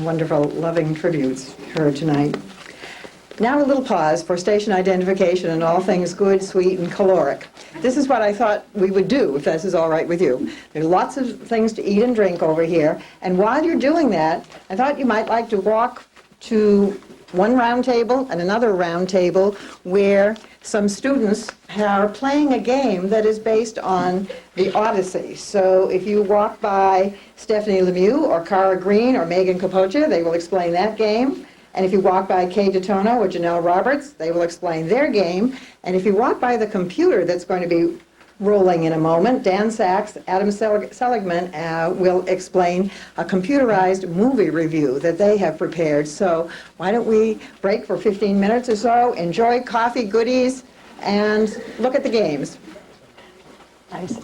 wonderful, loving tributes heard tonight. Now a little pause for station identification and all things good, sweet, and caloric. This is what I thought we would do, if this is all right with you. There's lots of things to eat and drink over here, and while you're doing that, I thought you might like to walk to one round table and another round table where some students are playing a game that is based on the Odyssey. So if you walk by Stephanie Lemieux or Cara Green or Megan Capocha, they will explain that game. And if you walk by Kay Detono or Janelle Roberts, they will explain their game. And if you walk by the computer that's going to be rolling in a moment, Dan Sachs, Adam Seligman will explain a computerized movie review that they have prepared. So why don't we break for 15 minutes or so, enjoy coffee, goodies, and look at the games. Nice.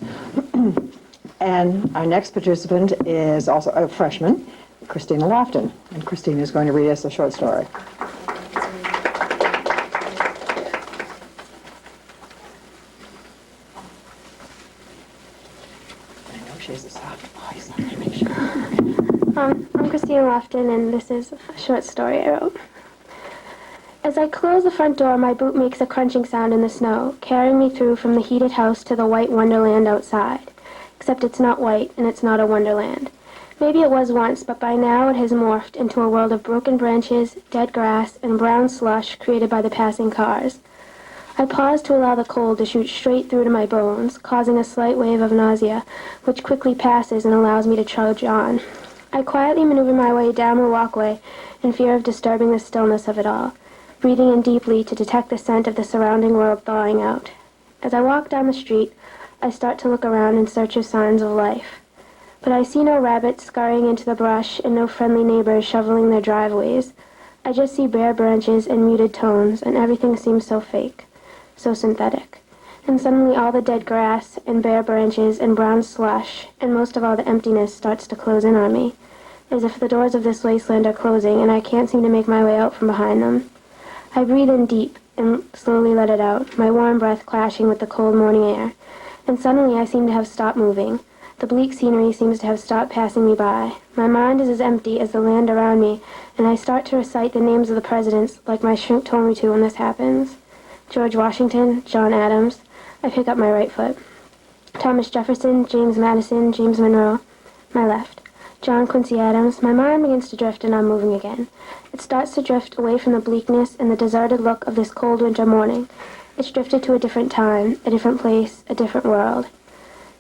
And our next participant is also a freshman, Christina Lofton. And Christina is going to read us a short story. I'm Christina Lofton, and this is a short story I wrote. As I close the front door, my boot makes a crunching sound in the snow, carrying me through from the heated house to the white wonderland outside. Except it's not white, and it's not a wonderland. Maybe it was once, but by now it has morphed into a world of broken branches, dead grass, and brown slush created by the passing cars. I pause to allow the cold to shoot straight through to my bones, causing a slight wave of nausea, which quickly passes and allows me to trudge on. I quietly maneuver my way down the walkway in fear of disturbing the stillness of it all, breathing in deeply to detect the scent of the surrounding world thawing out. As I walk down the street, I start to look around in search of signs of life. But I see no rabbits scurrying into the brush and no friendly neighbors shoveling their driveways. I just see bare branches and muted tones, and everything seems so fake, so synthetic. And suddenly all the dead grass and bare branches and brown slush and most of all the emptiness starts to close in on me, as if the doors of this wasteland are closing and I can't seem to make my way out from behind them. I breathe in deep and slowly let it out, my warm breath clashing with the cold morning air, and suddenly I seem to have stopped moving. The bleak scenery seems to have stopped passing me by. My mind is as empty as the land around me, and I start to recite the names of the presidents like my shrink told me to when this happens. George Washington, John Adams. I pick up my right foot. Thomas Jefferson, James Madison, James Monroe. My left. John Quincy Adams. My mind begins to drift and I'm moving again. It starts to drift away from the bleakness and the deserted look of this cold winter morning. It's drifted to a different time, a different place, a different world.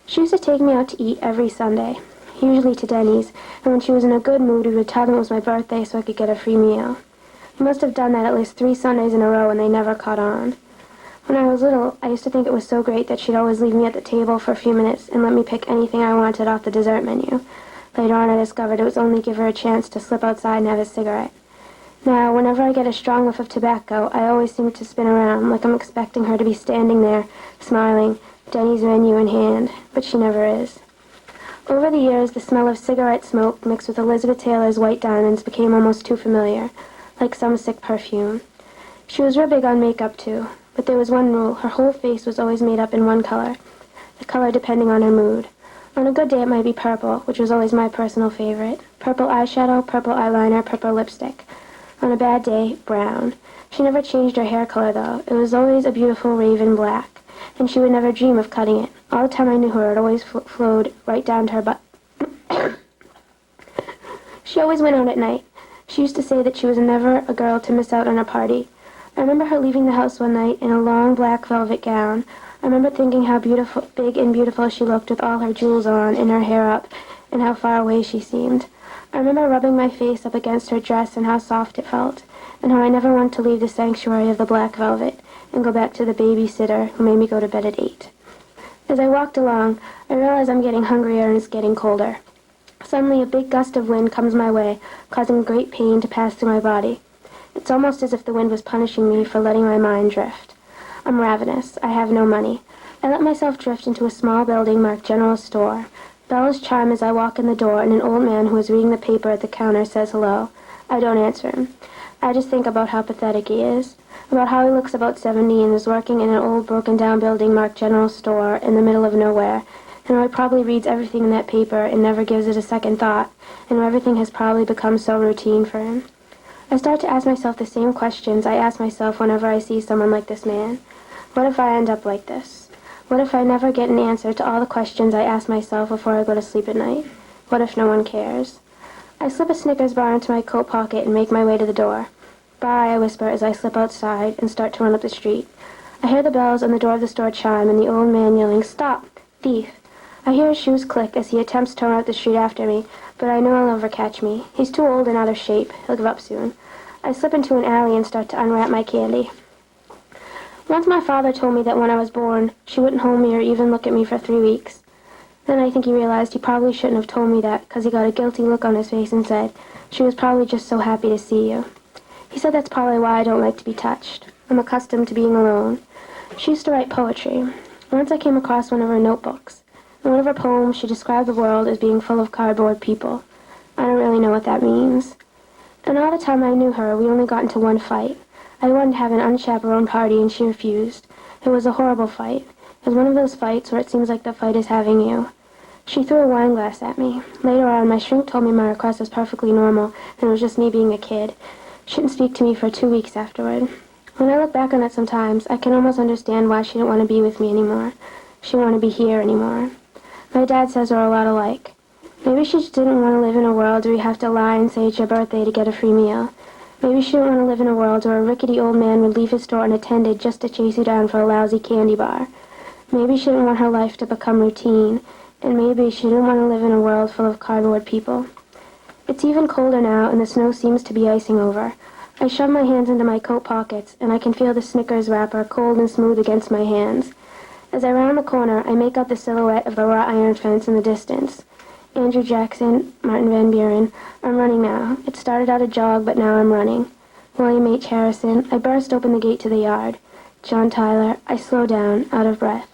She used to take me out to eat every Sunday, usually to Denny's, and when she was in a good mood we would tell them it was my birthday so I could get a free meal. We must have done that at least 3 Sundays in a row and they never caught on. When I was little, I used to think it was so great that she'd always leave me at the table for a few minutes and let me pick anything I wanted off the dessert menu. Later on I discovered it was only to give her a chance to slip outside and have a cigarette. Now, whenever I get a strong whiff of tobacco, I always seem to spin around, like I'm expecting her to be standing there, smiling, Denny's menu in hand, but she never is. Over the years, the smell of cigarette smoke mixed with Elizabeth Taylor's white diamonds became almost too familiar, like some sick perfume. She was real big on makeup, too, but there was one rule: her whole face was always made up in one color, the color depending on her mood. On a good day it might be purple, which was always my personal favorite. Purple eyeshadow, purple eyeliner, purple lipstick. On a bad day, brown. She never changed her hair color, though. It was always a beautiful raven black, and she would never dream of cutting it. All the time I knew her, it always flowed right down to her butt. She always went out at night. She used to say that she was never a girl to miss out on a party. I remember her leaving the house one night in a long black velvet gown. I remember thinking how beautiful, big and beautiful she looked with all her jewels on and her hair up, and how far away she seemed. I remember rubbing my face up against her dress and how soft it felt, and how I never wanted to leave the sanctuary of the black velvet and go back to the babysitter who made me go to bed at 8. As I walked along, I realized I'm getting hungrier and it's getting colder. Suddenly, a big gust of wind comes my way, causing great pain to pass through my body. It's almost as if the wind was punishing me for letting my mind drift. I'm ravenous. I have no money. I let myself drift into a small building marked General Store. Bells chime as I walk in the door, and an old man who is reading the paper at the counter says hello. I don't answer him. I just think about how pathetic he is, about how he looks about 70 and is working in an old broken-down building marked General Store in the middle of nowhere, and how he probably reads everything in that paper and never gives it a second thought, and how everything has probably become so routine for him. I start to ask myself the same questions I ask myself whenever I see someone like this man. What if I end up like this? What if I never get an answer to all the questions I ask myself before I go to sleep at night? What if no one cares? I slip a Snickers bar into my coat pocket and make my way to the door. Bye, I whisper as I slip outside and start to run up the street. I hear the bells on the door of the store chime and the old man yelling, "Stop! Thief!" I hear his shoes click as he attempts to run up the street after me, but I know he'll never catch me. He's too old and out of shape. He'll give up soon. I slip into an alley and start to unwrap my candy. Once my father told me that when I was born, she wouldn't hold me or even look at me for 3 weeks. Then I think he realized he probably shouldn't have told me that because he got a guilty look on his face and said, "She was probably just so happy to see you." He said that's probably why I don't like to be touched. I'm accustomed to being alone. She used to write poetry. Once I came across one of her notebooks. In one of her poems, she described the world as being full of cardboard people. I don't really know what that means. And all the time I knew her, we only got into one fight. I wanted to have an unchaperoned party and she refused. It was a horrible fight. It was one of those fights where it seems like the fight is having you. She threw a wine glass at me. Later on, my shrink told me my request was perfectly normal and it was just me being a kid. She didn't speak to me for 2 weeks afterward. When I look back on it sometimes, I can almost understand why she didn't want to be with me anymore. She didn't want to be here anymore. My dad says we're a lot alike. Maybe she just didn't want to live in a world where you have to lie and say it's your birthday to get a free meal. Maybe she didn't want to live in a world where a rickety old man would leave his store unattended just to chase you down for a lousy candy bar. Maybe she didn't want her life to become routine, and maybe she didn't want to live in a world full of cardboard people. It's even colder now, and the snow seems to be icing over. I shove my hands into my coat pockets, and I can feel the Snickers wrapper cold and smooth against my hands. As I round the corner, I make out the silhouette of the wrought iron fence in the distance. Andrew Jackson, Martin Van Buren. I'm running now. It started out a jog, but now I'm running. William H. Harrison. I burst open the gate to the yard. John Tyler. I slow down, out of breath.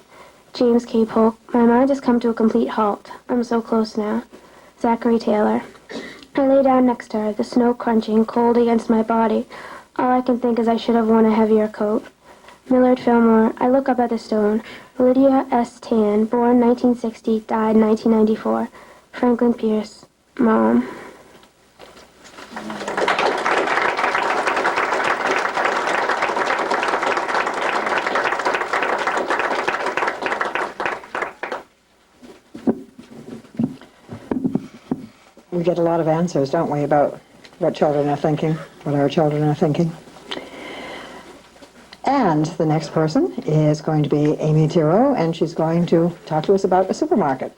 James K. Polk. My mind has come to a complete halt. I'm so close now. Zachary Taylor. I lay down next to her, the snow crunching, cold against my body. All I can think is I should have worn a heavier coat. Millard Fillmore. I look up at the stone. Lydia S. Tan, born 1960, died 1994. Franklin Pierce. Mom. We get a lot of answers, don't we, about what children are thinking, what our children are thinking. And the next person is going to be Amy Tiro, and she's going to talk to us about a supermarket.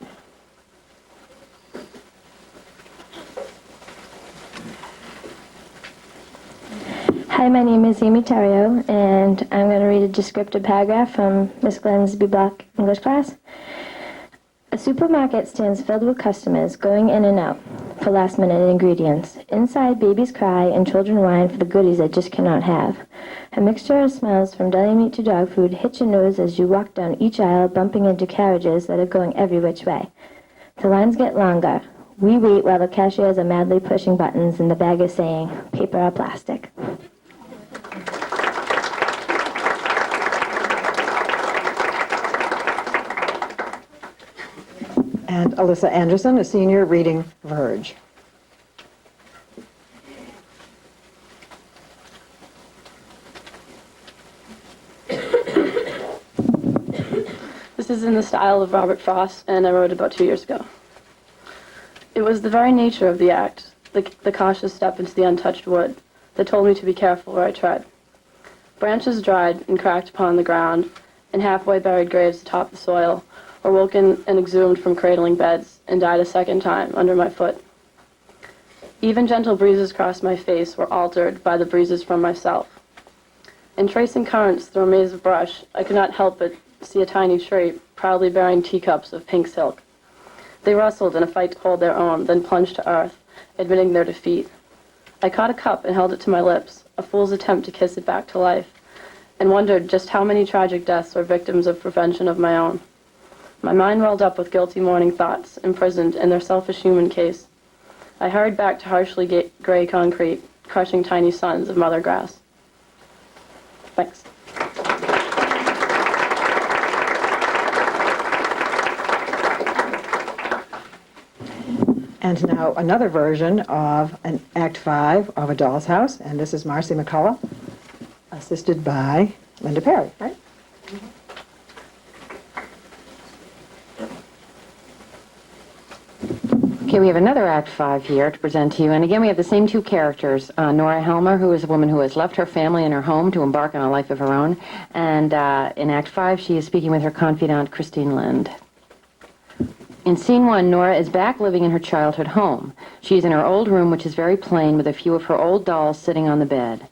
Hi, my name is Amy Terrio, and I'm going to read a descriptive paragraph from Miss Glenn's B. Block English class. A supermarket stands filled with customers going in and out for last-minute ingredients. Inside, babies cry and children whine for the goodies they just cannot have. A mixture of smells from deli meat to dog food hits your nose as you walk down each aisle, bumping into carriages that are going every which way. The lines get longer. We wait while the cashiers are madly pushing buttons and the bag is saying, paper or plastic. And Alyssa Anderson, a senior, reading Verge. This is in the style of Robert Frost, and I wrote it about 2 years ago. It was the very nature of the act, the cautious step into the untouched wood, that told me to be careful where I tread. Branches dried and cracked upon the ground, and halfway buried graves atop the soil, or woken and exhumed from cradling beds, and died a second time under my foot. Even gentle breezes across my face were altered by the breezes from myself. In tracing currents through a maze of brush, I could not help but see a tiny tree proudly bearing teacups of pink silk. They rustled in a fight to hold their own, then plunged to earth, admitting their defeat. I caught a cup and held it to my lips, a fool's attempt to kiss it back to life, and wondered just how many tragic deaths were victims of prevention of my own. My mind welled up with guilty morning thoughts, imprisoned in their selfish human case. I hurried back to harshly gray concrete, crushing tiny sons of mother grass. Thanks. And now another version of an Act 5 of A Doll's House, and this is Marcy McCullough, assisted by Linda Perry, right? Okay, we have another Act 5 here to present to you. And again, we have the same two characters. Nora Helmer, who is a woman who has left her family and her home to embark on a life of her own. And in Act 5, she is speaking with her confidant, Christine Lind. In Scene 1, Nora is back living in her childhood home. She is in her old room, which is very plain, with a few of her old dolls sitting on the bed.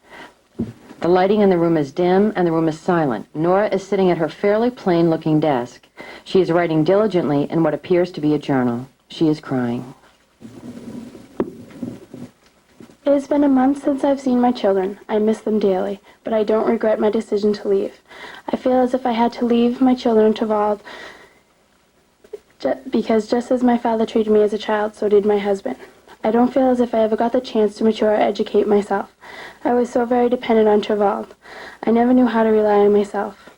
The lighting in the room is dim, and the room is silent. Nora is sitting at her fairly plain-looking desk. She is writing diligently in what appears to be a journal. She is crying. It has been a month since I've seen my children. I miss them dearly, but I don't regret my decision to leave. I feel as if I had to leave my children to Vald because just as my father treated me as a child, so did my husband. I don't feel as if I ever got the chance to mature or educate myself. I was so very dependent on Trevald. I never knew how to rely on myself.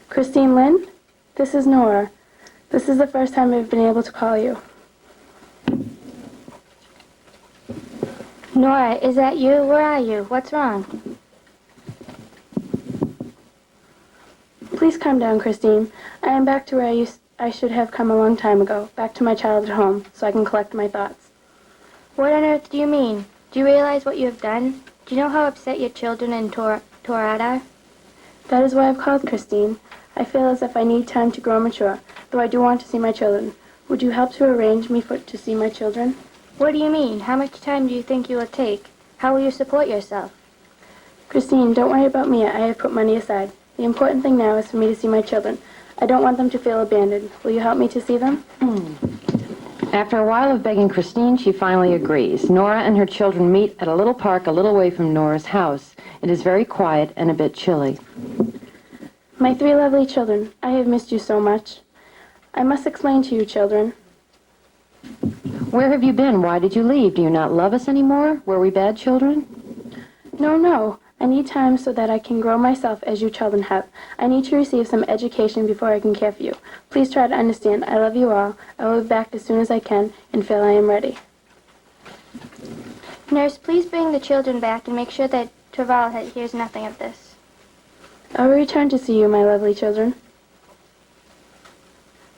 Christine Lynn, this is Nora. This is the first time I've been able to call you. Nora, is that you? Where are you? What's wrong? Please calm down, Christine. I am back to where I should have come a long time ago, back to my childhood home, so I can collect my thoughts. What on earth do you mean? Do you realize what you have done? Do you know how upset your children and Torad are? That is why I've called, Christine. I feel as if I need time to grow mature, though I do want to see my children. Would you help to arrange me to see my children? What do you mean? How much time do you think you will take? How will you support yourself? Christine, don't worry about me. I have put money aside. The important thing now is for me to see my children. I don't want them to feel abandoned. Will you help me to see them? After a while of begging Christine, she finally agrees. Nora and her children meet at a little park a little way from Nora's house. It is very quiet and a bit chilly. My three lovely children, I have missed you so much. I must explain to you, children. Where have you been? Why did you leave? Do you not love us anymore? Were we bad children? No. I need time so that I can grow myself as you children have. I need to receive some education before I can care for you. Please try to understand. I love you all. I will be back as soon as I can and feel I am ready. Nurse, please bring the children back and make sure that Trevald hears nothing of this. I will return to see you, my lovely children.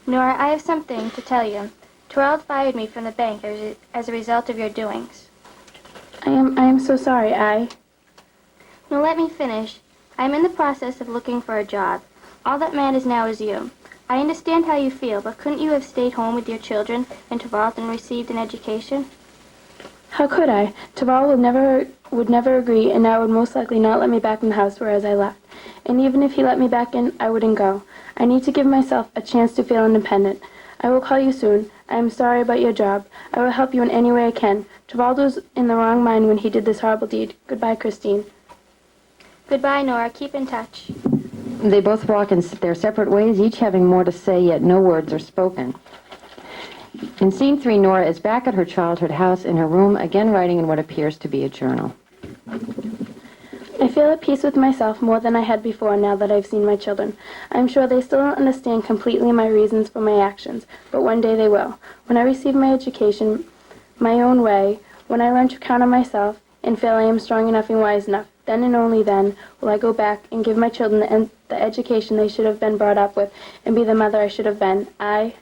Nora, I have something to tell you. Trevald fired me from the bank as a result of your doings. I am so sorry. Now let me finish. I am in the process of looking for a job. All that matters now is you. I understand how you feel, but couldn't you have stayed home with your children in Trevald and received an education? How could I? Taval would never agree, and now would most likely not let me back in the house whereas I left. And even if he let me back in, I wouldn't go. I need to give myself a chance to feel independent. I will call you soon. I am sorry about your job. I will help you in any way I can. Trevald was in the wrong mind when he did this horrible deed. Goodbye, Christine. Goodbye, Nora. Keep in touch. They both walk in their separate ways, each having more to say, yet no words are spoken. In Scene 3, Nora is back at her childhood house in her room, again writing in what appears to be a journal. I feel at peace with myself more than I had before now that I've seen my children. I'm sure they still don't understand completely my reasons for my actions, but one day they will. When I receive my education my own way, when I learn to count on myself and feel I am strong enough and wise enough, then and only then will I go back and give my children the education they should have been brought up with and be the mother I should have been. The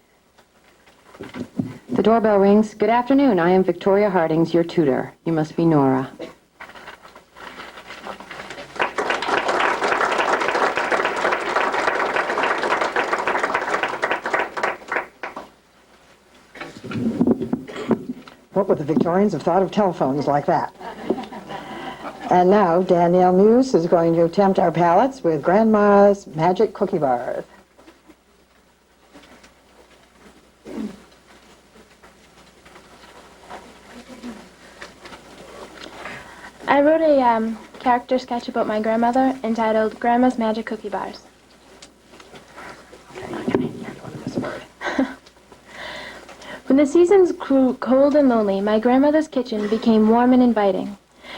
doorbell rings. Good afternoon. I am Victoria Hardings, your tutor. You must be Nora. What would the Victorians have thought of telephones like that? And now Danielle Muse is going to tempt our palates with Grandma's Magic Cookie Bars. I wrote a character sketch about my grandmother entitled Grandma's Magic Cookie Bars. When the seasons grew cold and lonely, my grandmother's kitchen became warm and inviting.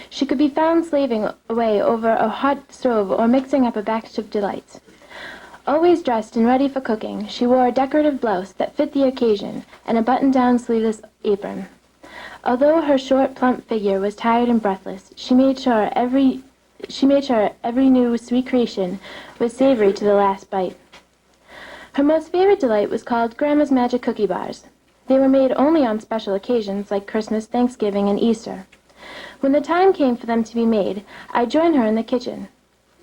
She could be found slaving away over a hot stove or mixing up a batch of delights. Always dressed and ready for cooking, she wore a decorative blouse that fit the occasion and a button-down sleeveless apron. Although her short, plump figure was tired and breathless, she made sure every new sweet creation was savory to the last bite. Her most favorite delight was called Grandma's Magic Cookie Bars. They were made only on special occasions like Christmas, Thanksgiving, and Easter. When the time came for them to be made, I'd join her in the kitchen.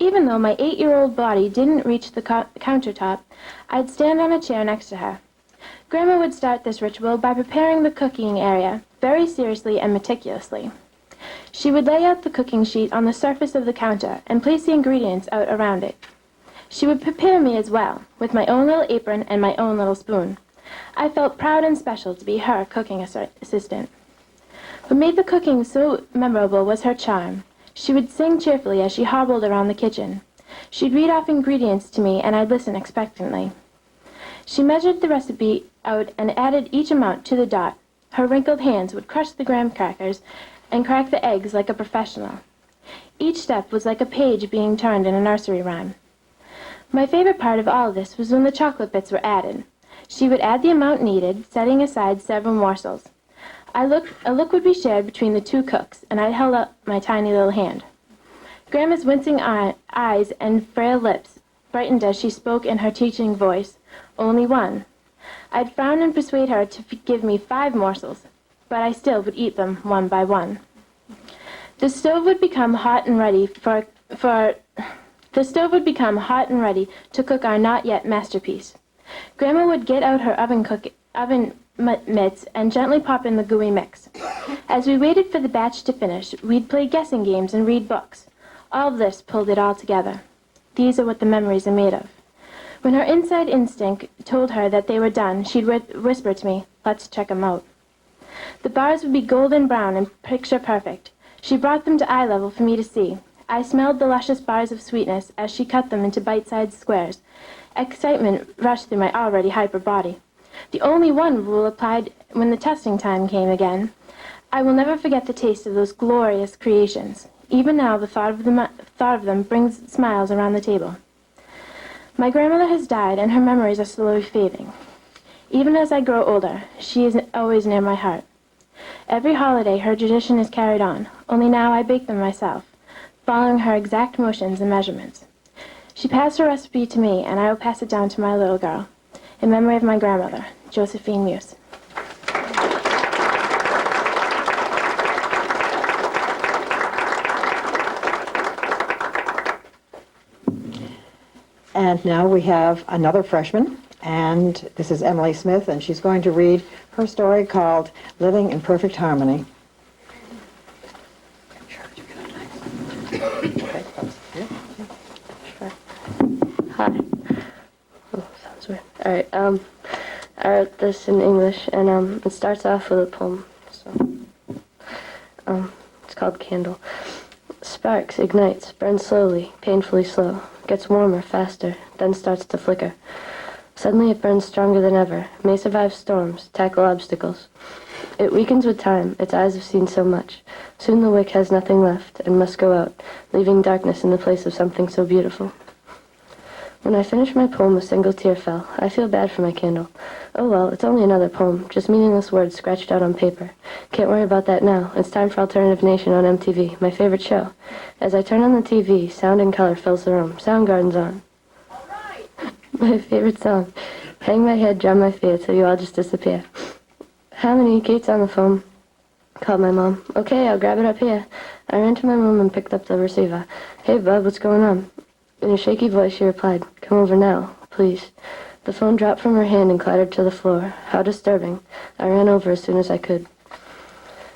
Even though my 8-year-old body didn't reach the countertop, I'd stand on a chair next to her. Grandma would start this ritual by preparing the cooking area very seriously and meticulously. She would lay out the cooking sheet on the surface of the counter and place the ingredients out around it. She would prepare me as well, with my own little apron and my own little spoon. I felt proud and special to be her cooking assistant. What made the cooking so memorable was her charm. She would sing cheerfully as she hobbled around the kitchen. She'd read off ingredients to me, and I'd listen expectantly. She measured the recipe out and added each amount to the dot. Her wrinkled hands would crush the graham crackers and crack the eggs like a professional. Each step was like a page being turned in a nursery rhyme. My favorite part of all of this was when the chocolate bits were added. She would add the amount needed, setting aside several morsels. A look would be shared between the two cooks, and I held up my tiny little hand. Grandma's wincing eyes and frail lips brightened as she spoke in her teaching voice. Only one. I'd frown and persuade her to give me 5 morsels, but I still would eat them one by one. The stove would become hot and ready to cook our not yet masterpiece. Grandma would get out her oven mitts and gently pop in the gooey mix. As we waited for the batch to finish, we'd play guessing games and read books. All of this pulled it all together. These are what the memories are made of. When her inside instinct told her that they were done, she'd whisper to me, "Let's check 'em out." The bars would be golden brown and picture perfect. She brought them to eye level for me to see. I smelled the luscious bars of sweetness as she cut them into bite-sized squares. Excitement rushed through my already hyper body. The only one rule applied when the testing time came again. I will never forget the taste of those glorious creations. Even now, the thought of them brings smiles around the table. My grandmother has died, and her memories are slowly fading. Even as I grow older, she is always near my heart. Every holiday, her tradition is carried on, only now I bake them myself, following her exact motions and measurements. She passed her recipe to me, and I will pass it down to my little girl, in memory of my grandmother, Josephine Muse. And now we have another freshman, and this is Emily Smith, and she's going to read her story called Living in Perfect Harmony. Hi. Oh, sounds weird. All right. I wrote this in English, and it starts off with a poem. So, it's called Candle. Sparks, ignites, burns slowly, painfully slow, gets warmer, faster, then starts to flicker. Suddenly it burns stronger than ever, may survive storms, tackle obstacles. It weakens with time, its eyes have seen so much. Soon the wick has nothing left, and must go out, leaving darkness in the place of something so beautiful. When I finish my poem, a single tear fell. I feel bad for my candle. Oh well, it's only another poem, just meaningless words scratched out on paper. Can't worry about that now. It's time for Alternative Nation on MTV, my favorite show. As I turn on the TV, sound and color fills the room. Soundgarden's on. All right. My favorite song. Hang my head, drum my feet, till you all just disappear. Harmony, Kate's on the phone. Called my mom. Okay, I'll grab it up here. I ran to my room and picked up the receiver. Hey, bud, what's going on? In a shaky voice, she replied, "Come over now, please." The phone dropped from her hand and clattered to the floor. How disturbing. I ran over as soon as I could.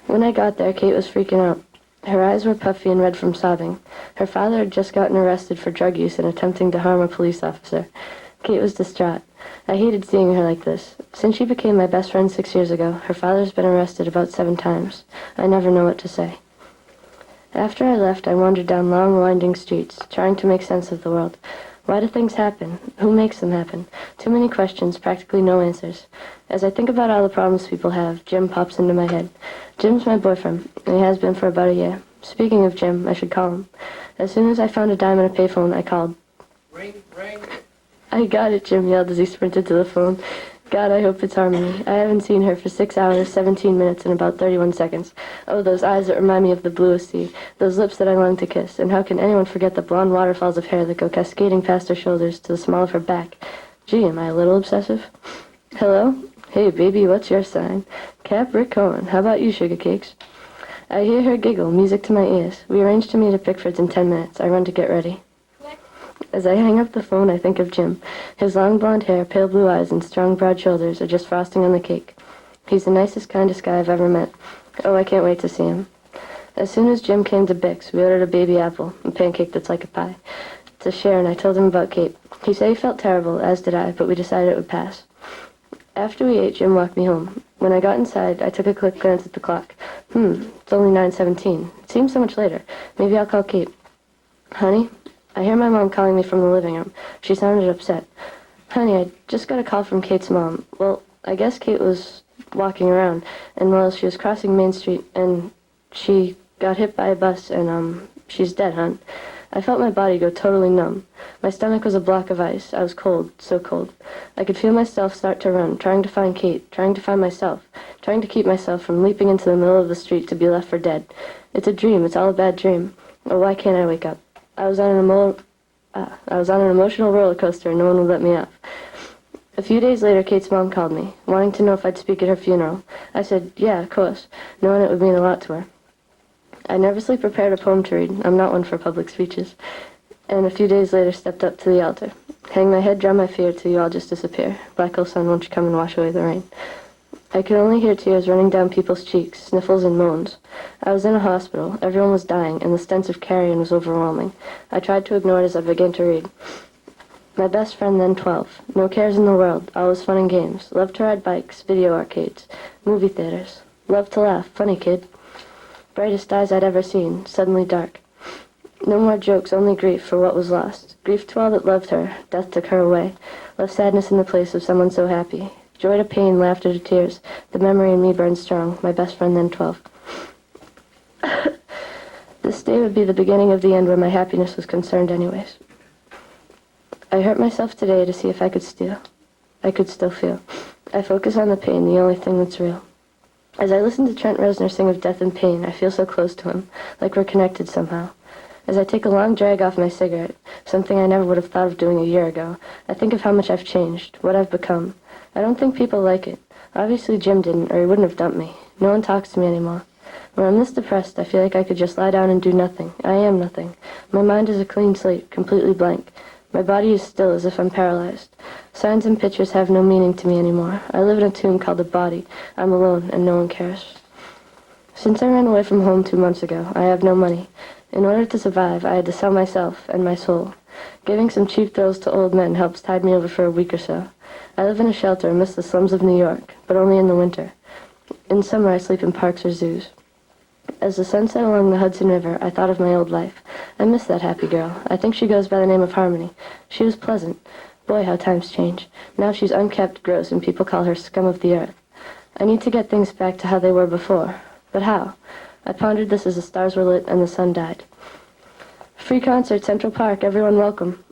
When I got there, Kate was freaking out. Her eyes were puffy and red from sobbing. Her father had just gotten arrested for drug use and attempting to harm a police officer. Kate was distraught. I hated seeing her like this. Since she became my best friend 6 years ago, her father's been arrested about 7 times. I never know what to say. After I left, I wandered down long, winding streets, trying to make sense of the world. Why do things happen? Who makes them happen? Too many questions, practically no answers. As I think about all the problems people have, Jim pops into my head. Jim's my boyfriend, and he has been for about a year. Speaking of Jim, I should call him. As soon as I found a dime on a payphone, I called. Ring, ring. I got it, Jim yelled as he sprinted to the phone. God, I hope it's Harmony. I haven't seen her for 6 hours, 17 minutes, and about 31 seconds. Oh, those eyes that remind me of the bluest sea. Those lips that I long to kiss. And how can anyone forget the blonde waterfalls of hair that go cascading past her shoulders to the small of her back? Gee, am I a little obsessive? Hello? Hey, baby, what's your sign? Cap Rick Cohen. How about you, sugar cakes? I hear her giggle, music to my ears. We arrange to meet at Pickford's in 10 minutes. I run to get ready. As I hang up the phone, I think of Jim. His long blonde hair, pale blue eyes, and strong, broad shoulders are just frosting on the cake. He's the nicest, kindest guy I've ever met. Oh, I can't wait to see him. As soon as Jim came to Bick's, we ordered a baby apple, a pancake that's like a pie, to share, and I told him about Kate. He said he felt terrible, as did I, but we decided it would pass. After we ate, Jim walked me home. When I got inside, I took a quick glance at the clock. It's only 9:17. It seems so much later. Maybe I'll call Kate. Honey? I hear my mom calling me from the living room. She sounded upset. Honey, I just got a call from Kate's mom. Well, I guess Kate was walking around, and well, she was crossing Main Street, and she got hit by a bus, and she's dead, hon. I felt my body go totally numb. My stomach was a block of ice. I was cold, so cold. I could feel myself start to run, trying to find Kate, trying to find myself, trying to keep myself from leaping into the middle of the street to be left for dead. It's a dream. It's all a bad dream. Oh, why can't I wake up? I was on an emotional roller coaster, and no one would let me off. A few days later, Kate's mom called me, wanting to know if I'd speak at her funeral. I said, yeah, of course, knowing it would mean a lot to her. I nervously prepared a poem to read. I'm not one for public speeches. And a few days later, stepped up to the altar. Hang my head, drown my fear, till you all just disappear. Black Hill Sun, won't you come and wash away the rain? I could only hear tears running down people's cheeks, sniffles and moans. I was in a hospital. Everyone was dying, and the stench of carrion was overwhelming. I tried to ignore it as I began to read. My best friend, then 12. No cares in the world. Always fun and games. Loved to ride bikes, video arcades, movie theaters. Loved to laugh. Funny kid. Brightest eyes I'd ever seen. Suddenly dark. No more jokes, only grief for what was lost. Grief to all that loved her. Death took her away. Left sadness in the place of someone so happy. Joy to pain, laughter to tears. The memory in me burned strong. My best friend, then 12. This day would be the beginning of the end where my happiness was concerned anyways. I hurt myself today to see if I could still feel. I focus on the pain, the only thing that's real. As I listen to Trent Reznor sing of death and pain, I feel so close to him, like we're connected somehow. As I take a long drag off my cigarette, something I never would have thought of doing a year ago, I think of how much I've changed, what I've become. I don't think people like it. Obviously Jim didn't, or he wouldn't have dumped me. No one talks to me anymore. When I'm this depressed, I feel like I could just lie down and do nothing. I am nothing. My mind is a clean slate, completely blank. My body is still as if I'm paralyzed. Signs and pictures have no meaning to me anymore. I live in a tomb called a body. I'm alone, and no one cares. Since I ran away from home 2 months ago, I have no money. In order to survive, I had to sell myself and my soul. Giving some cheap thrills to old men helps tide me over for a week or so. I live in a shelter amidst the slums of New York, but only in the winter. In summer, I sleep in parks or zoos. As the sun set along the Hudson River, I thought of my old life. I miss that happy girl. I think she goes by the name of Harmony. She was pleasant. Boy, how times change. Now she's unkempt, gross, and people call her scum of the earth. I need to get things back to how they were before. But how? I pondered this as the stars were lit and the sun died. Free concert, Central Park, everyone welcome.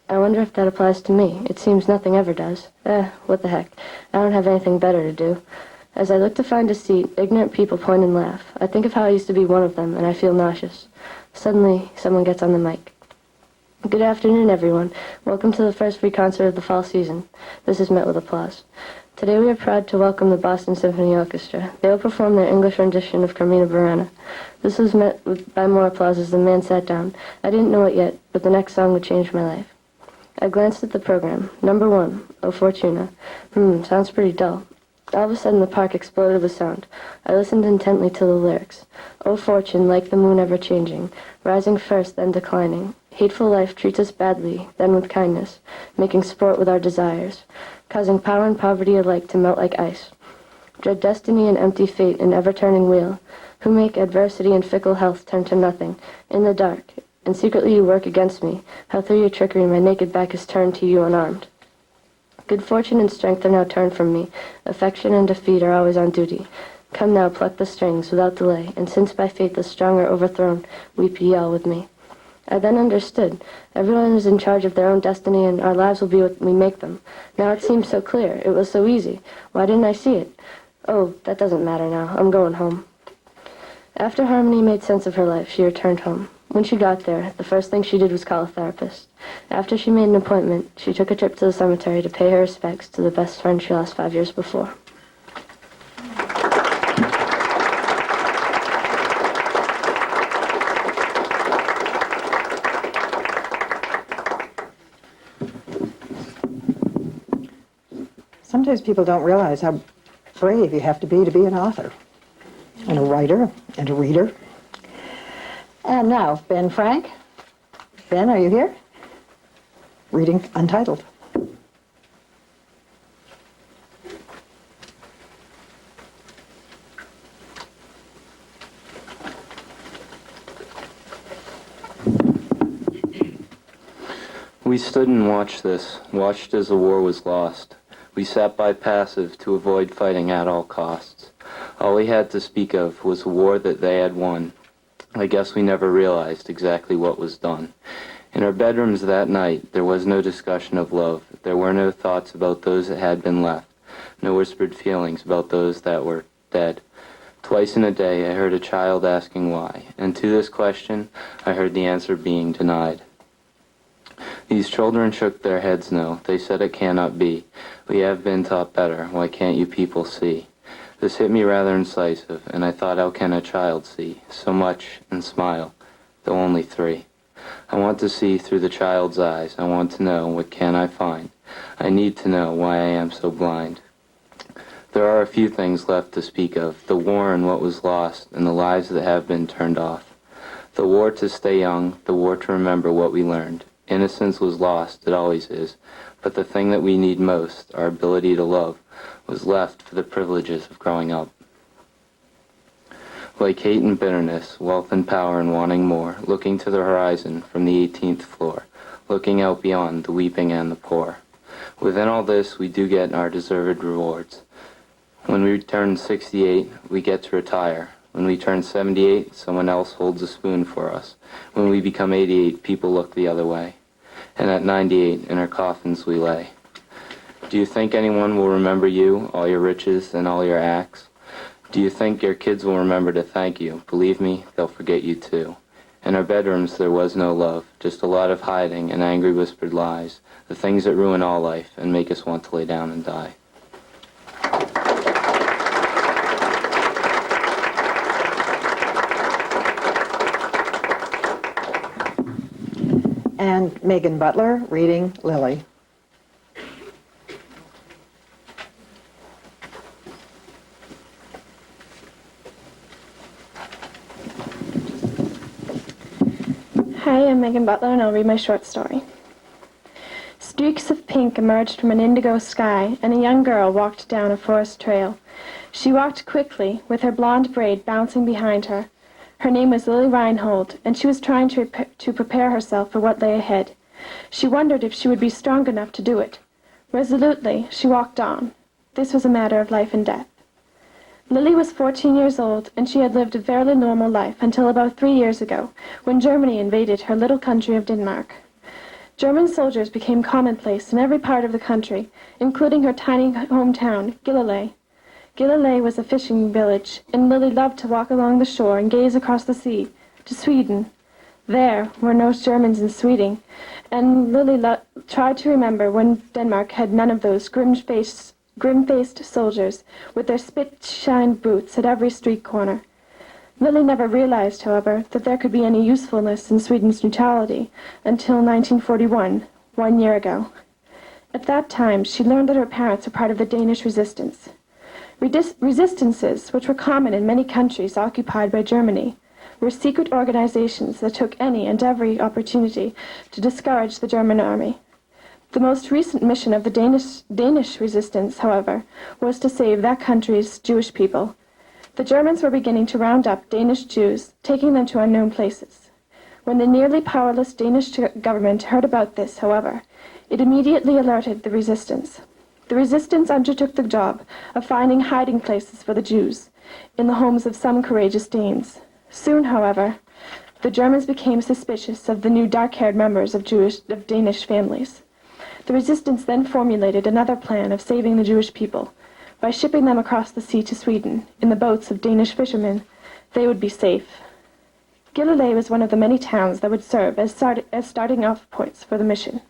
I wonder if that applies to me. It seems nothing ever does. What the heck. I don't have anything better to do. As I look to find a seat, ignorant people point and laugh. I think of how I used to be one of them, and I feel nauseous. Suddenly, someone gets on the mic. Good afternoon, everyone. Welcome to the first free concert of the fall season. This is met with applause. Today we are proud to welcome the Boston Symphony Orchestra. They will perform their English rendition of Carmina Burana. This was met by more applause as the man sat down. I didn't know it yet, but the next song would change my life. I glanced at the program. Number 1, O Fortuna. Sounds pretty dull. All of a sudden the park exploded with sound. I listened intently to the lyrics. O fortune, like the moon ever changing, rising first, then declining. Hateful life treats us badly, then with kindness, making sport with our desires, causing power and poverty alike to melt like ice. Dread destiny and empty fate, an ever-turning wheel, who make adversity and fickle health turn to nothing, in the dark, and secretly you work against me, how through your trickery my naked back is turned to you unarmed. Good fortune and strength are now turned from me. Affection and defeat are always on duty. Come now, pluck the strings without delay, and since by fate the strong are overthrown, weep ye all with me. I then understood. Everyone is in charge of their own destiny, and our lives will be what we make them. Now it seems so clear. It was so easy. Why didn't I see it? Oh, that doesn't matter now. I'm going home. After Harmony made sense of her life, she returned home. When she got there, the first thing she did was call a therapist. After she made an appointment, she took a trip to the cemetery to pay her respects to the best friend she lost 5 years before. Sometimes people don't realize how brave you have to be an author, and a writer, and a reader. And now, Ben Frank. Ben, are you here? Reading Untitled. We stood and watched this, watched as the war was lost. We sat by passive to avoid fighting at all costs. All we had to speak of was a war that they had won. I guess we never realized exactly what was done. In our bedrooms that night, there was no discussion of love. There were no thoughts about those that had been left, no whispered feelings about those that were dead. Twice in a day, I heard a child asking why, and to this question, I heard the answer being denied. These children shook their heads no. They said it cannot be. We have been taught better. Why can't you people see? This hit me rather incisive, and I thought, how can a child see so much and smile, though only 3? I want to see through the child's eyes. I want to know, what can I find? I need to know why I am so blind. There are a few things left to speak of, the war and what was lost, and the lives that have been turned off. The war to stay young, the war to remember what we learned. Innocence was lost, it always is, but the thing that we need most, our ability to love, was left for the privileges of growing up. Like hate and bitterness, wealth and power and wanting more, looking to the horizon from the 18th floor, looking out beyond the weeping and the poor. Within all this, we do get our deserved rewards. When we turn 68, we get to retire. When we turn 78, someone else holds a spoon for us. When we become 88, people look the other way. And at 98, in our coffins we lay. Do you think anyone will remember you, all your riches and all your acts? Do you think your kids will remember to thank you? Believe me, they'll forget you too. In our bedrooms there was no love, just a lot of hiding and angry whispered lies, the things that ruin all life and make us want to lay down and die. And Megan Butler reading Lily. Hi, I'm Megan Butler, and I'll read my short story. Streaks of pink emerged from an indigo sky, and a young girl walked down a forest trail. She walked quickly, with her blonde braid bouncing behind her. Her name was Lily Reinhold, and she was trying to prepare herself for what lay ahead. She wondered if she would be strong enough to do it. Resolutely, she walked on. This was a matter of life and death. Lily was 14 years old, and she had lived a fairly normal life until about 3 years ago, when Germany invaded her little country of Denmark. German soldiers became commonplace in every part of the country, including her tiny hometown, Gilleleje. Gilleleje was a fishing village, and Lily loved to walk along the shore and gaze across the sea, to Sweden. There were no Germans in Sweden, and Lily tried to remember when Denmark had none of those grim-faced soldiers with their spit-shined boots at every street corner. Lily never realized, however, that there could be any usefulness in Sweden's neutrality until 1941, 1 year ago. At that time, she learned that her parents were part of the Danish resistance. Resistances, which were common in many countries occupied by Germany, were secret organizations that took any and every opportunity to discourage the German army. The most recent mission of the Danish resistance, however, was to save that country's Jewish people. The Germans were beginning to round up Danish Jews, taking them to unknown places. When the nearly powerless Danish government heard about this, however, it immediately alerted the resistance. The resistance undertook the job of finding hiding places for the Jews in the homes of some courageous Danes. Soon, however, the Germans became suspicious of the new dark-haired members of Danish families. The resistance then formulated another plan of saving the Jewish people. By shipping them across the sea to Sweden, in the boats of Danish fishermen, they would be safe. Gilleleje was one of the many towns that would serve as starting off points for the mission.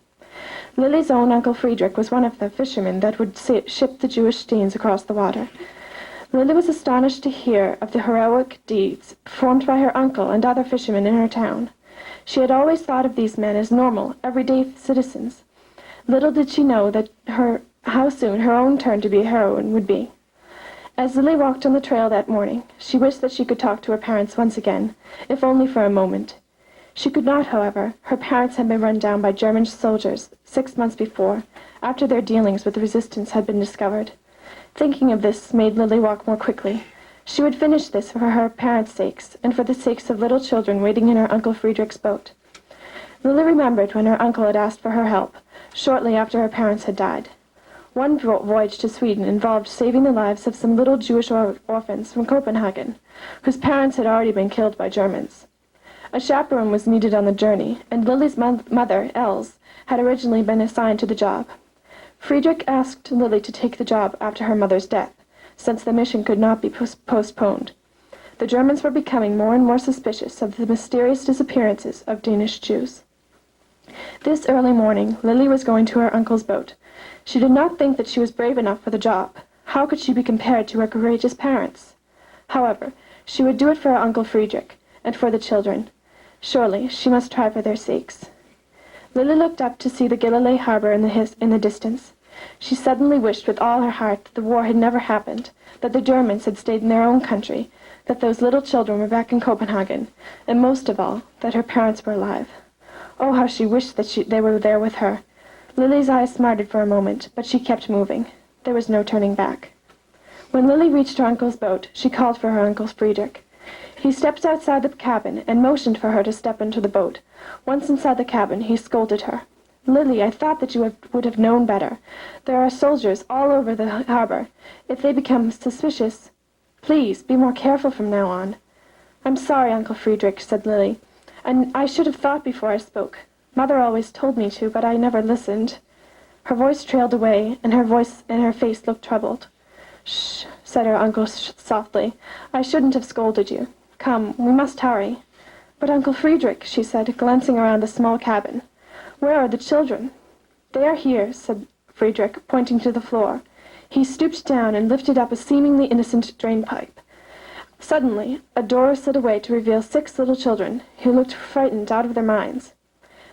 Lily's own Uncle Friedrich was one of the fishermen that would ship the Jewish Steens across the water. Lily was astonished to hear of the heroic deeds performed by her uncle and other fishermen in her town. She had always thought of these men as normal, everyday citizens. Little did she know that how soon her own turn to be a heroine would be. As Lily walked on the trail that morning, she wished that she could talk to her parents once again, if only for a moment. She could not, however. Her parents had been run down by German soldiers 6 months before, after their dealings with the resistance had been discovered. Thinking of this made Lily walk more quickly. She would finish this for her parents' sakes, and for the sakes of little children waiting in her Uncle Friedrich's boat. Lily remembered when her uncle had asked for her help, shortly after her parents had died. One voyage to Sweden involved saving the lives of some little Jewish orphans from Copenhagen, whose parents had already been killed by Germans. A chaperone was needed on the journey, and Lily's mother, Els, had originally been assigned to the job. Friedrich asked Lily to take the job after her mother's death, since the mission could not be postponed. The Germans were becoming more and more suspicious of the mysterious disappearances of Danish Jews. This early morning, Lily was going to her uncle's boat. She did not think that she was brave enough for the job. How could she be compared to her courageous parents? However, she would do it for her Uncle Friedrich, and for the children. Surely, she must try for their sakes. Lily looked up to see the Gilleleje harbor in the distance. She suddenly wished with all her heart that the war had never happened, that the Germans had stayed in their own country, that those little children were back in Copenhagen, and most of all, that her parents were alive. Oh, how she wished that they were there with her. Lily's eyes smarted for a moment, but she kept moving. There was no turning back. When Lily reached her uncle's boat, she called for her Uncle Friedrich. He stepped outside the cabin and motioned for her to step into the boat. Once inside the cabin, he scolded her. "Lily, I thought that you would have known better. There are soldiers all over the harbor. If they become suspicious, please be more careful from now on." "I'm sorry, Uncle Friedrich," said Lily. "And I should have thought before I spoke. Mother always told me to, but I never listened." Her voice trailed away, and her face looked troubled. "Shh," said her uncle softly. "I shouldn't have scolded you. Come, we must hurry." "But Uncle Friedrich," she said, glancing around the small cabin. "Where are the children?" "They are here," said Friedrich, pointing to the floor. He stooped down and lifted up a seemingly innocent drainpipe. Suddenly, a door slid away to reveal 6 little children, who looked frightened out of their minds.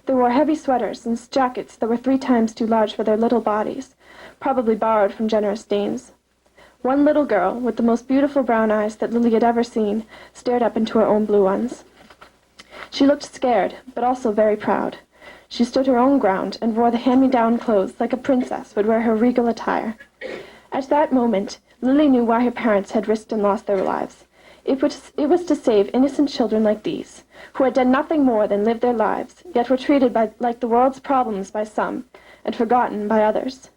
They wore heavy sweaters and jackets that were 3 times too large for their little bodies, probably borrowed from generous Danes. One little girl, with the most beautiful brown eyes that Lily had ever seen, stared up into her own blue ones. She looked scared, but also very proud. She stood her own ground and wore the hand-me-down clothes like a princess would wear her regal attire. At that moment, Lily knew why her parents had risked and lost their lives. It was to save innocent children like these, who had done nothing more than live their lives, yet were treated like the world's problems by some, and forgotten by others.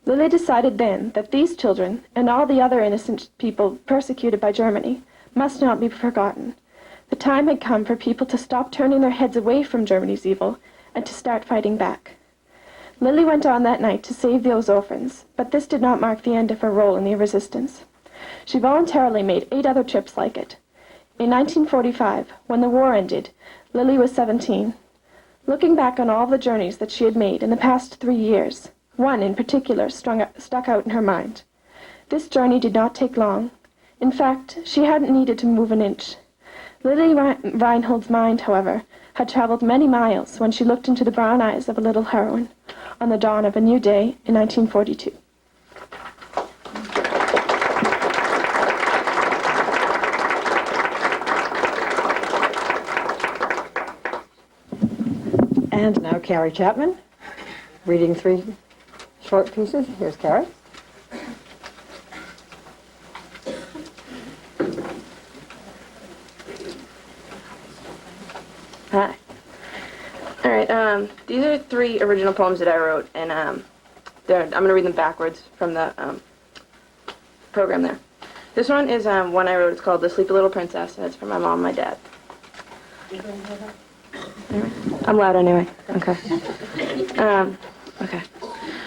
Lily decided then that these children, and all the other innocent people persecuted by Germany, must not be forgotten. The time had come for people to stop turning their heads away from Germany's evil, and to start fighting back. Lily went on that night to save those orphans, but this did not mark the end of her role in the resistance. She voluntarily made 8 other trips like it. In 1945, when the war ended, Lily was 17. Looking back on all the journeys that she had made in the past 3 years, one in particular stuck out in her mind. This journey did not take long. In fact, she hadn't needed to move an inch. Lily Reinhold's mind, however, had traveled many miles when she looked into the brown eyes of a little heroine on the dawn of a new day in 1942. And now Carrie Chapman, reading 3 short pieces. Here's Carrie. Hi. All right. These are 3 original poems that I wrote, and I'm going to read them backwards from the program there. This one is one I wrote. It's called "The Sleepy Little Princess," and it's for my mom and my dad. I'm loud anyway. Okay. Okay.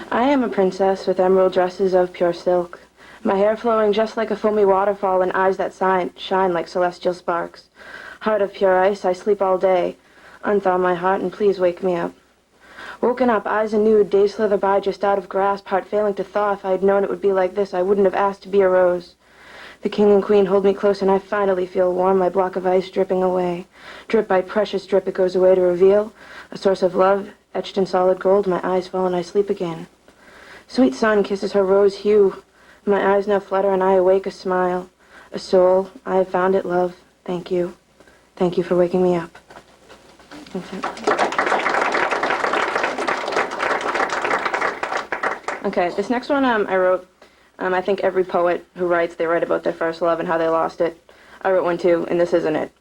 I am a princess with emerald dresses of pure silk, my hair flowing just like a foamy waterfall and eyes that shine like celestial sparks. Heart of pure ice, I sleep all day. Unthaw my heart and please wake me up. Woken up, eyes anew, days slither by just out of grasp, heart failing to thaw. If I had known it would be like this, I wouldn't have asked to be a rose. The king and queen hold me close and I finally feel warm, my block of ice dripping away. Drip by precious drip, it goes away to reveal a source of love etched in solid gold. My eyes fall and I sleep again. Sweet sun kisses her rose hue. My eyes now flutter and I awake a smile. A soul, I have found it, love. Thank you. Thank you for waking me up. Okay, this next one I wrote. I think every poet who writes, they write about their first love and how they lost it. I wrote one too, and this isn't it.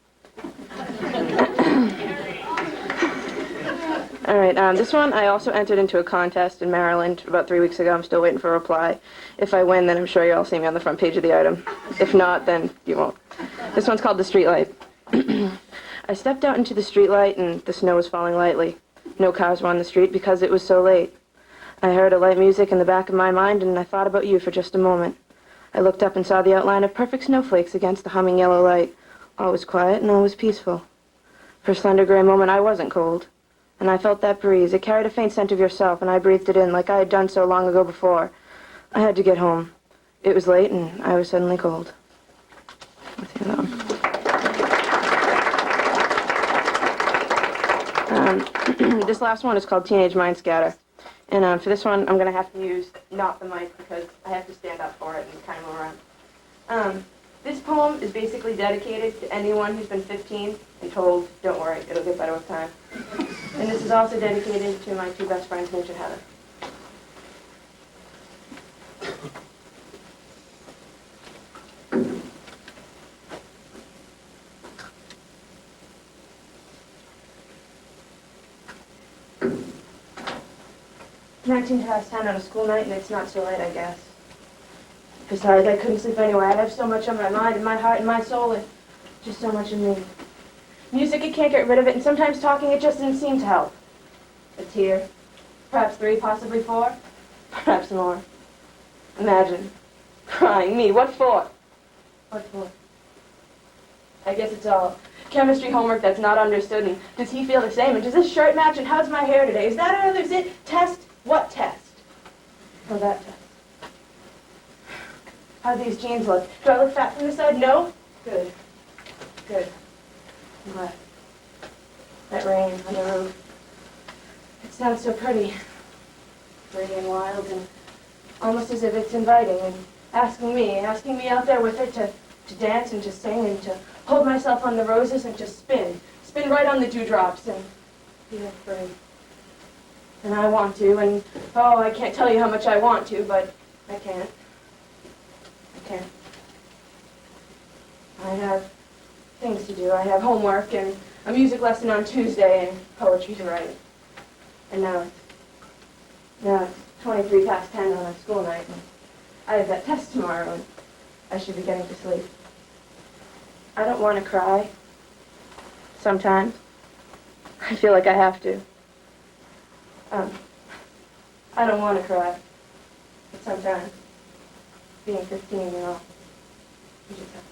All right, this one I also entered into a contest in Maryland about 3 weeks ago. I'm still waiting for a reply. If I win, then I'm sure you'll see me on the front page of the item. If not, then you won't. This one's called The Streetlight. I stepped out into the streetlight and the snow was falling lightly. No cars were on the street because it was so late. I heard a light music in the back of my mind and I thought about you for just a moment. I looked up and saw the outline of perfect snowflakes against the humming yellow light. All was quiet and all was peaceful. For a slender gray moment I wasn't cold. And I felt that breeze. It carried a faint scent of yourself and I breathed it in like I had done so long ago before. I had to get home. It was late and I was suddenly cold. Let's hear that one. This last one is called Teenage Mind Scatter. And for this one, I'm going to have to use not the mic because I have to stand up for it and kind of move around. This poem is basically dedicated to anyone who's been 15 and told, don't worry, it'll get better with time. And this is also dedicated to my two best friends, Mitch and Heather. 19 past 10 on a school night, and it's not so late, I guess. Besides, I couldn't sleep anyway. I have so much on my mind and my heart and my soul, and just so much in me. Music, it can't get rid of it, and sometimes talking, it just didn't seem to help. A tear, perhaps 3, possibly 4, perhaps more. Imagine, crying, me, what for? What for? I guess it's all chemistry homework that's not understood, and does he feel the same, and does this shirt match, and how's my hair today? Is that another zit? Test? What test? Oh, that test. How do these jeans look? Do I look fat from the side? No? Good. Good. I'm glad. That rain on the roof. It sounds so pretty. Free and wild and almost as if it's inviting and asking me out there with it to dance and to sing and to hold myself on the roses and to spin. Spin right on the dewdrops and be free. And I want to, and oh, I can't tell you how much I want to, but I can't. I can't. I have things to do. I have homework and a music lesson on Tuesday and poetry to write. And now it's 23 past 10 on a school night, and I have that test tomorrow, and I should be getting to sleep. I don't want to cry. Sometimes. I feel like I have to. I don't want to cry. But sometimes, being 15, you know, you just have to.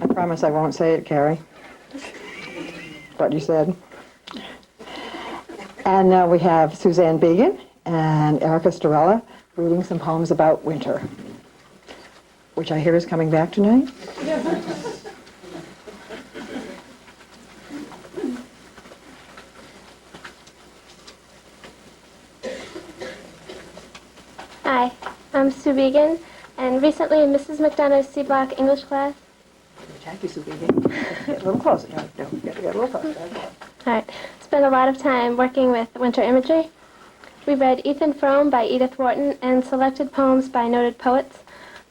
I promise I won't say it, Carrie. What you said. And now we have Suzanne Began and Erica Storella reading some poems about winter, which I hear is coming back tonight. Hi, I'm Sue Began, and recently in Mrs. McDonough's C Block English class. Thank you, Sue Began. Get a little closer. No, get a little closer. All right, spent a lot of time working with winter imagery. We read Ethan Frome by Edith Wharton and selected poems by noted poets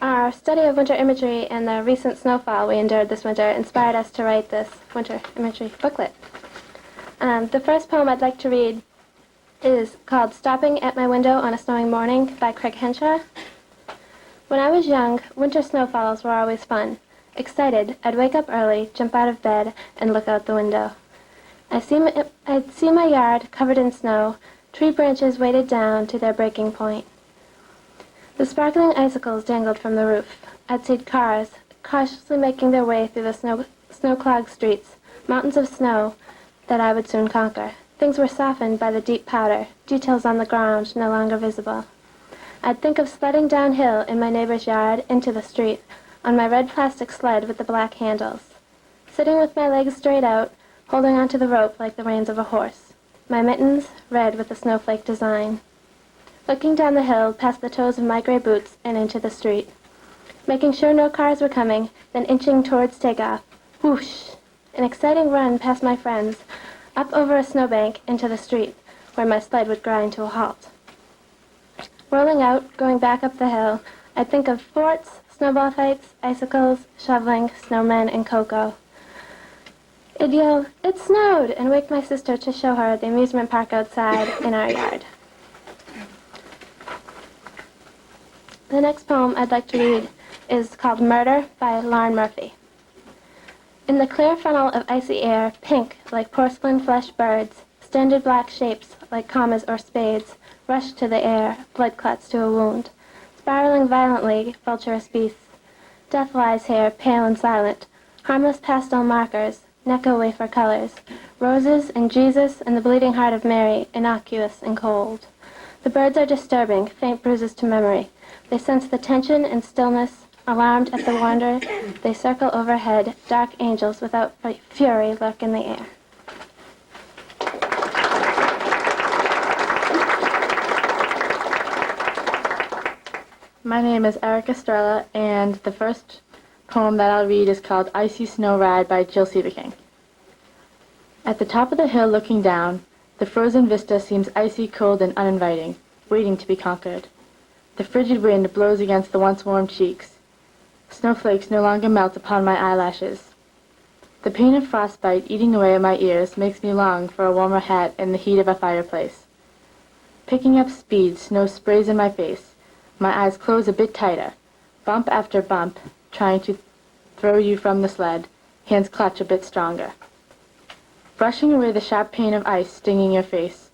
Our study of winter imagery and the recent snowfall we endured this winter inspired us to write this winter imagery booklet. The first poem I'd like to read is called Stopping at My Window on a Snowy Morning by Craig Henshaw. When I was young, winter snowfalls were always fun. Excited, I'd wake up early, jump out of bed, and look out the window. I'd see my yard covered in snow, tree branches weighted down to their breaking point. The sparkling icicles dangled from the roof. I'd see cars cautiously making their way through the snow-clogged streets, mountains of snow that I would soon conquer. Things were softened by the deep powder, details on the ground no longer visible. I'd think of sledding downhill in my neighbor's yard into the street on my red plastic sled with the black handles. Sitting with my legs straight out, holding onto the rope like the reins of a horse. My mittens red with the snowflake design. Looking down the hill past the toes of my gray boots and into the street. Making sure no cars were coming, then inching towards takeoff. Whoosh! An exciting run past my friends, up over a snowbank into the street, where my sled would grind to a halt. Rolling out, going back up the hill, I'd think of forts, snowball fights, icicles, shoveling, snowmen, and cocoa. I'd yell, "It snowed!" and wake my sister to show her the amusement park outside in our yard. The next poem I'd like to read is called Murder by Lauren Murphy. In the clear funnel of icy air, pink like porcelain-fleshed birds, standard black shapes like commas or spades, rush to the air, blood clots to a wound. Spiraling violently, vulturous beasts. Death lies here, pale and silent. Harmless pastel markers, Necco wafer colors. Roses and Jesus and the bleeding heart of Mary, innocuous and cold. The birds are disturbing, faint bruises to memory. They sense the tension and stillness, alarmed at the wonder. They circle overhead, dark angels without fury lurk in the air. My name is Erica Estrella, and the first poem that I'll read is called Icy Snow Ride by Jill Siebeking. At the top of the hill looking down, the frozen vista seems icy cold and uninviting, waiting to be conquered. The frigid wind blows against the once warm cheeks. Snowflakes no longer melt upon my eyelashes. The pain of frostbite eating away at my ears makes me long for a warmer hat and the heat of a fireplace. Picking up speed, snow sprays in my face. My eyes close a bit tighter. Bump after bump, trying to throw you from the sled, hands clutch a bit stronger. Brushing away the sharp pain of ice stinging your face.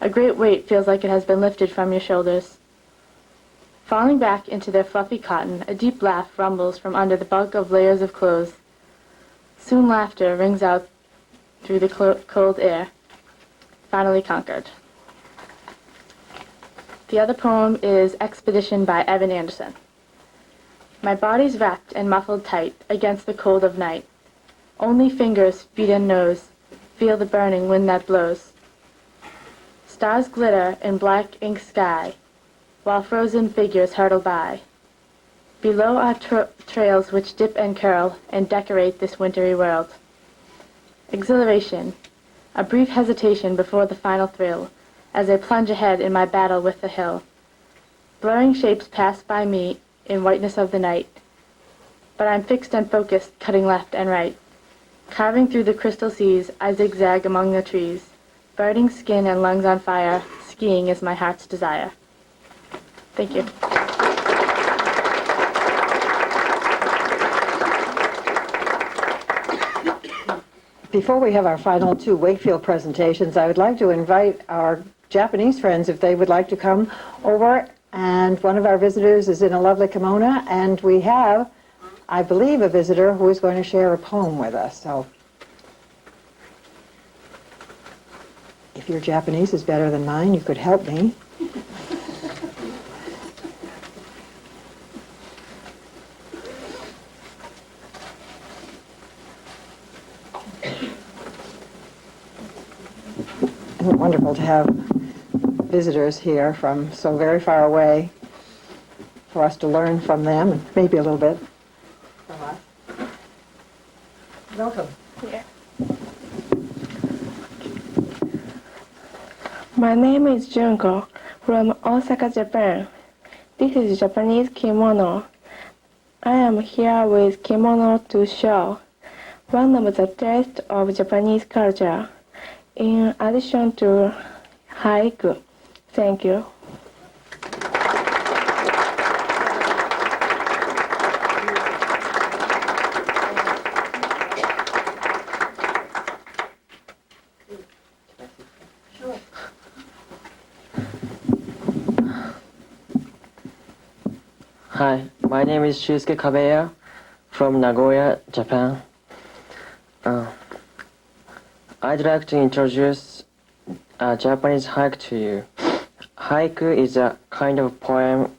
A great weight feels like it has been lifted from your shoulders. Falling back into their fluffy cotton, a deep laugh rumbles from under the bulk of layers of clothes. Soon laughter rings out through the cold air. Finally conquered. The other poem is Expedition by Evan Anderson. My body's wrapped and muffled tight against the cold of night. Only fingers, feet and nose feel the burning wind that blows. Stars glitter in black ink sky, while frozen figures hurtle by. Below are trails which dip and curl and decorate this wintry world. Exhilaration, a brief hesitation before the final thrill, as I plunge ahead in my battle with the hill. Blurring shapes pass by me in whiteness of the night, but I'm fixed and focused, cutting left and right. Carving through the crystal seas, I zigzag among the trees. Burning skin and lungs on fire, skiing is my heart's desire. Thank you. Before we have our final two Wakefield presentations, I would like to invite our Japanese friends if they would like to come over. And one of our visitors is in a lovely kimono, and we have, I believe, a visitor who is going to share a poem with us. So if your Japanese is better than mine, you could help me. Isn't it wonderful to have visitors here from so very far away for us to learn from them and maybe a little bit from us. Welcome. Yeah. My name is Junko from Osaka, Japan. This is Japanese kimono. I am here with kimono to show one of the tastes of Japanese culture, in addition to haiku. Thank you. Hi, my name is Shusuke Kabeya from Nagoya, Japan. I'd like to introduce a Japanese haiku to you. Haiku is a kind of poem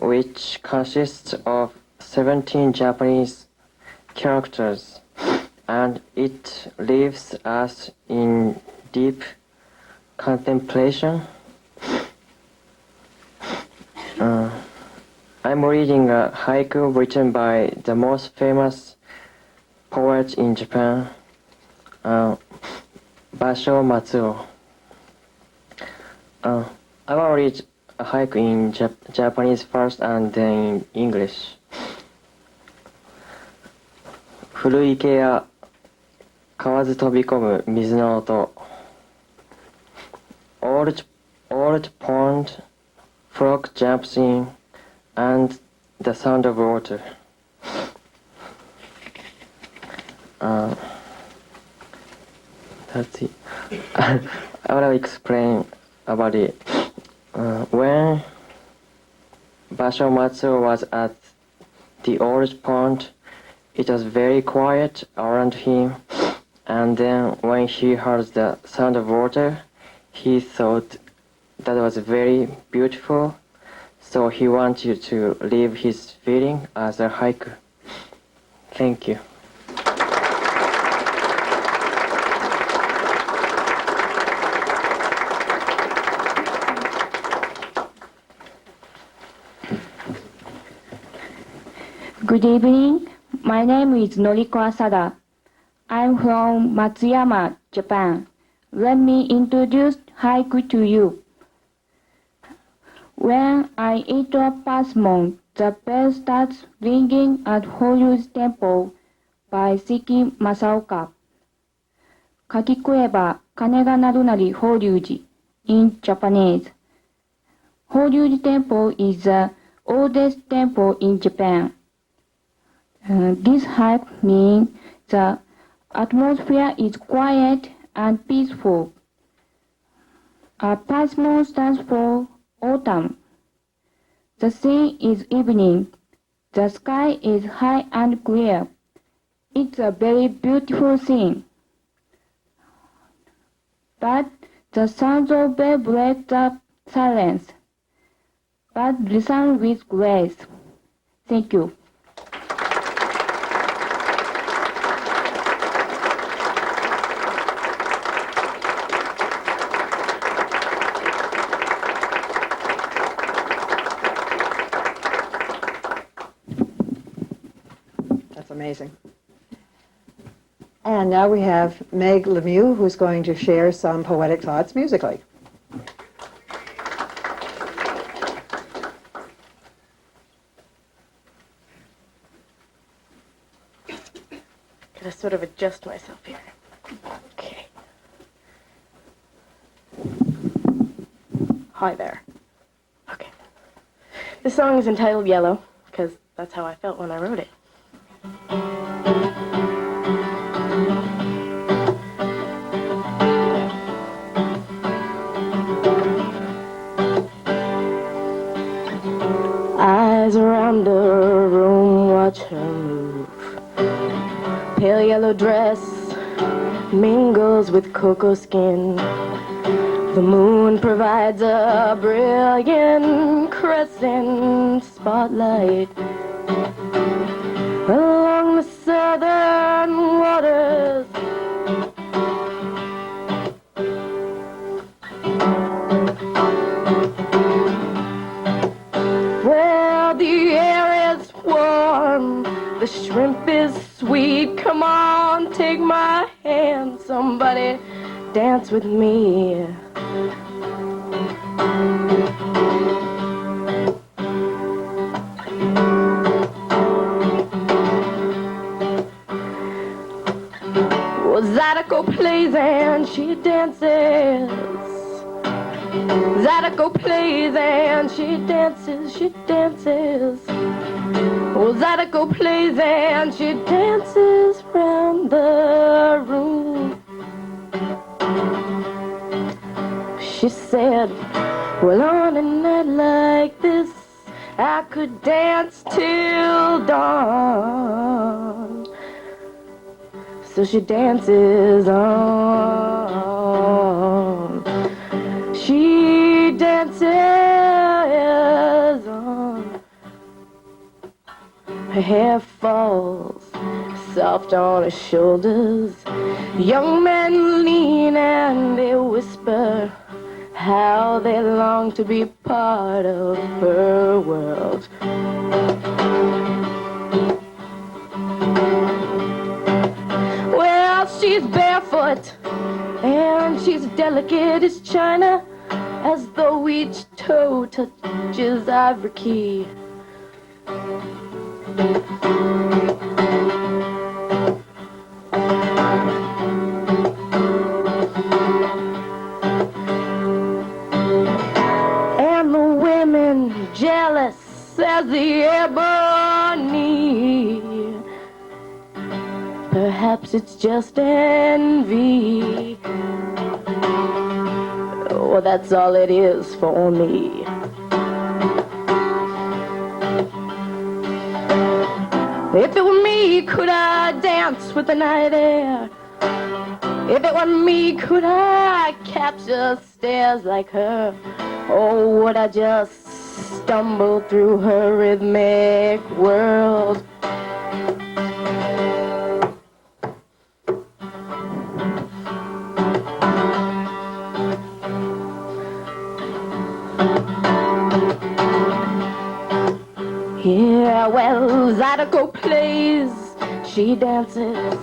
which consists of 17 Japanese characters, and it leaves us in deep contemplation. I'm reading a haiku written by the most famous poet in Japan, Basho Matsuo. I will read a haiku in Japanese first and then in English. 古い池や河津飛び込む水の音 old pond, frog jumps in, and the sound of water. That's it. I will explain about it. When Basho Matsuo was at the old pond, it was very quiet around him, and then when he heard the sound of water, he thought that was very beautiful, so he wanted to leave his feeling as a haiku. Thank you. Good evening. My name is Noriko Asada. I'm from Matsuyama, Japan. Let me introduce haiku to you. When I enter Pasmon, the bell starts ringing at Horyu's Temple by Siki Masaoka. かき食えば鐘が鳴るなり法隆寺 in Japanese. Horyuji Temple is the oldest temple in Japan. This haiku means the atmosphere is quiet and peaceful. Pasmon stands for autumn. The scene is evening. The sky is high and clear. It's a very beautiful scene. But the sounds of bell break the silence. But listen with grace. Thank you. That's amazing. And now we have Meg Lemieux, who's going to share some poetic thoughts musically. Gotta sort of adjust myself here. Okay. Hi there. Okay. This song is entitled Yellow, because that's how I felt when I wrote it. Eyes around the room, watch her move. Pale yellow dress mingles with cocoa skin. The moon provides a brilliant crescent spotlight along the southern waters. Where the air is warm, the shrimp is sweet. Come on, take my hand, somebody dance with me. dances. Zadako plays and she dances, she dances. Oh, Zadako plays and she dances round the room. She said, well, on a night like this, I could dance till dawn. So she dances on. She dances on. Her hair falls soft on her shoulders. Young men lean and they whisper how they long to be part of her world. Well, she's barefoot and she's delicate as china, as though each toe touches ivory key. And the women jealous as the ebony. Perhaps it's just envy. Oh, that's all it is for me. If it were me, could I dance with the night air? If it were me, could I capture stares like her? Or would I just stumble through her rhythmic world? Yeah, well, Zadako plays, she dances.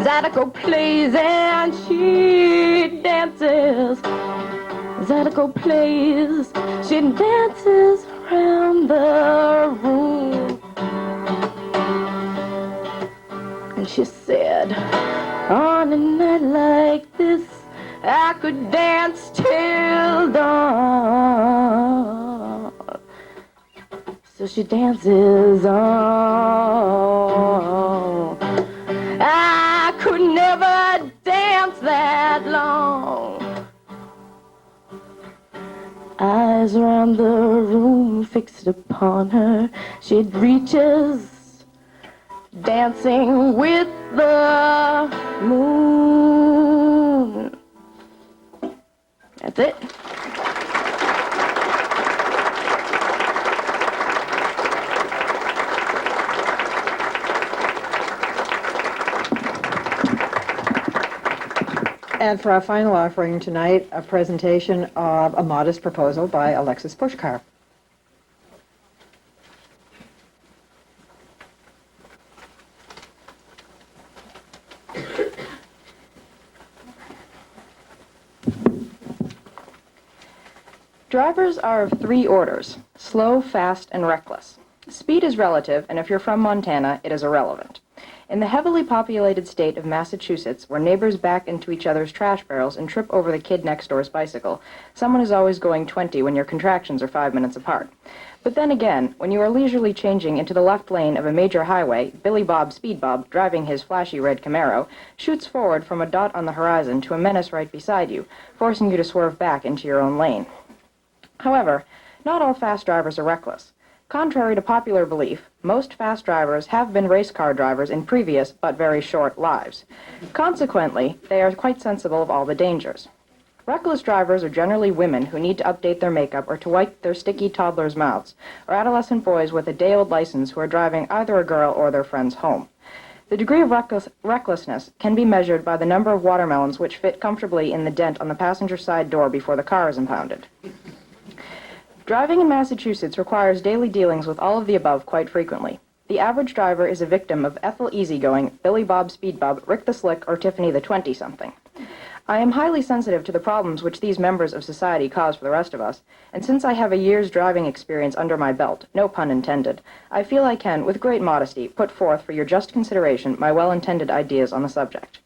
Zadako plays and she dances. Zadako plays, she dances around the room. And she said, on a night like this, I could dance till dawn. So she dances on. I could never dance that long. Eyes around the room fixed upon her, she reaches, dancing with the moon. That's it. And for our final offering tonight, a presentation of A Modest Proposal by Alexis Pushkar. Drivers are of three orders: slow, fast, and reckless. Speed is relative, and if you're from Montana, it is irrelevant. In the heavily populated state of Massachusetts, where neighbors back into each other's trash barrels and trip over the kid next door's bicycle, someone is always going 20 when your contractions are 5 minutes apart. But then again, when you are leisurely changing into the left lane of a major highway, Billy Bob Speed Bob, driving his flashy red Camaro, shoots forward from a dot on the horizon to a menace right beside you, forcing you to swerve back into your own lane. However, not all fast drivers are reckless. Contrary to popular belief, most fast drivers have been race car drivers in previous but very short lives. Consequently, they are quite sensible of all the dangers. Reckless drivers are generally women who need to update their makeup or to wipe their sticky toddlers' mouths, or adolescent boys with a day-old license who are driving either a girl or their friends home. The degree of recklessness can be measured by the number of watermelons which fit comfortably in the dent on the passenger side door before the car is impounded. Driving in Massachusetts requires daily dealings with all of the above quite frequently. The average driver is a victim of Ethel Easygoing, Billy Bob Speed Bob, Rick the Slick, or Tiffany the 20-something. I am highly sensitive to the problems which these members of society cause for the rest of us, and since I have a year's driving experience under my belt, no pun intended, I feel I can, with great modesty, put forth for your just consideration my well-intended ideas on the subject.